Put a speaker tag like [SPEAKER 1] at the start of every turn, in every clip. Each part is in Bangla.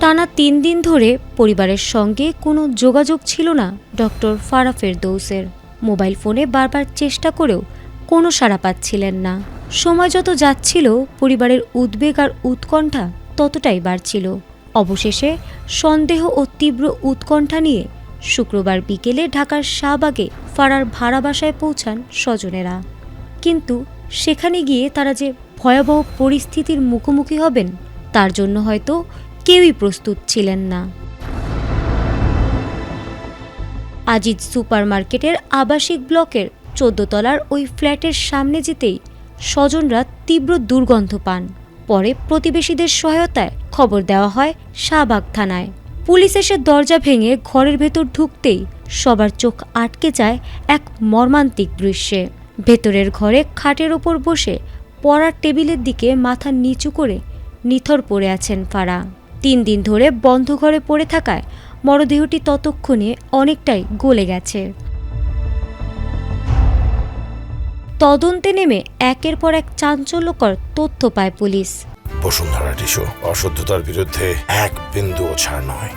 [SPEAKER 1] টানা ৩ দিন ধরে পরিবারের সঙ্গে কোনো যোগাযোগ ছিল না ডক্টর ফারাহ ফেরদৌসের। মোবাইল ফোনে বারবার চেষ্টা করেও কোনো সাড়া পাচ্ছিলেন না। সময় যত যাচ্ছিল পরিবারের উদ্বেগ আর উৎকণ্ঠা ততটাই বাড়ছিল। অবশেষে সন্দেহ ও তীব্র উৎকণ্ঠা নিয়ে শুক্রবার বিকেলে ঢাকার শাহবাগে ফারাহর ভাড়া বাসায় পৌঁছান স্বজনেরা। কিন্তু সেখানে গিয়ে তারা যে ভয়াবহ পরিস্থিতির মুখোমুখি হবেন তার জন্য হয়তো কেউই প্রস্তুত ছিলেন না। আজিজ সুপারমার্কেটের আবাসিক ব্লকের ১৪ তলার ওই ফ্ল্যাটের সামনে যেতেই স্বজনরা তীব্র দুর্গন্ধ পান। পরে প্রতিবেশীদের সহায়তায় খবর দেওয়া হয় শাহবাগ থানায়। পুলিশ এসে দরজা ভেঙে ঘরের ভেতর ঢুকতেই সবার চোখ আটকে যায় এক মর্মান্তিক দৃশ্যে। ভেতরের ঘরে খাটের ওপর বসে পড়ার টেবিলের দিকে মাথা নিচু করে নিথর পড়ে আছেন ফারাহ। ৩ দিন ধরে বন্ধ ঘরে পড়ে থাকায় মরদেহটি ততক্ষণে অনেকটাই গলে গেছে। তদন্তে নেমে একের পর এক চাঞ্চল্যকর তথ্য পায় পুলিশ।
[SPEAKER 2] বসুন্ধরা টিস্যু অশুদ্ধতার বিরুদ্ধে এক বিন্দুও ছাড় নয়।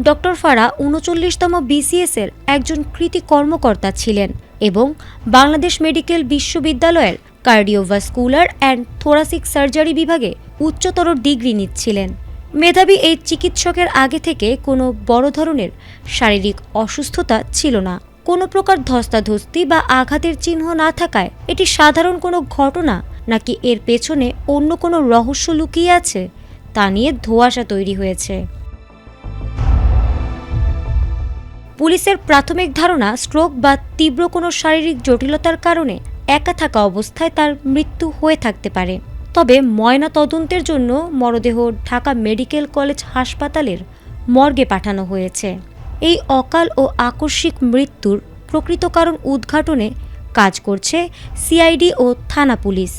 [SPEAKER 1] ডক্টর ফারাহ ৩৯তম BCS এর একজন কৃতি কর্মকর্তা ছিলেন এবং বাংলাদেশ মেডিকেল বিশ্ববিদ্যালয়ের কার্ডিওভাস্কুলার অ্যান্ড থোরাসিক সার্জারি বিভাগে উচ্চতর ডিগ্রি নিচ্ছিলেন। মেধাবী এই চিকিৎসকের আগে থেকে কোনো বড় ধরনের শারীরিক অসুস্থতা ছিল না। কোনো প্রকার ধস্তাধস্তি বা আঘাতের চিহ্ন না থাকায় এটি সাধারণ কোনো ঘটনা নাকি এর পেছনে অন্য কোনো রহস্য লুকিয়ে আছে তা নিয়ে ধোঁয়াশা তৈরি হয়েছে। পুলিশের প্রাথমিক ধারণা স্ট্রোক বা তীব্র কোনো শারীরিক জটিলতার কারণে একা থাকা অবস্থায় তার মৃত্যু হয়ে থাকতে পারে। তবে ময়না তদন্তের জন্য মরদেহ ঢাকা মেডিকেল কলেজ হাসপাতালের মর্গে পাঠানো হয়েছে। এই অকাল ও আকস্মিক মৃত্যুর প্রকৃত কারণ উদ্ঘাটনে কাজ করছে সিআইডি ও থানা পুলিশ।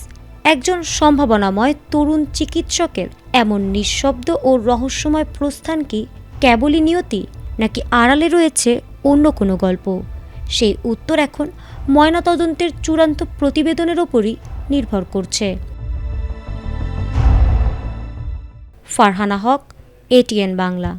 [SPEAKER 1] একজন সম্ভাবনাময় তরুণ চিকিৎসকের এমন নিঃশব্দ ও রহস্যময় প্রস্থান কি কেবলই নিয়তি নাকি আড়ালে রয়েছে অন্য কোনো গল্প? সেই উত্তর এখন ময়নাতদন্তের চূড়ান্ত প্রতিবেদনের ওপরই নির্ভর করছে। ফারহানা হক, ATN বাংলা।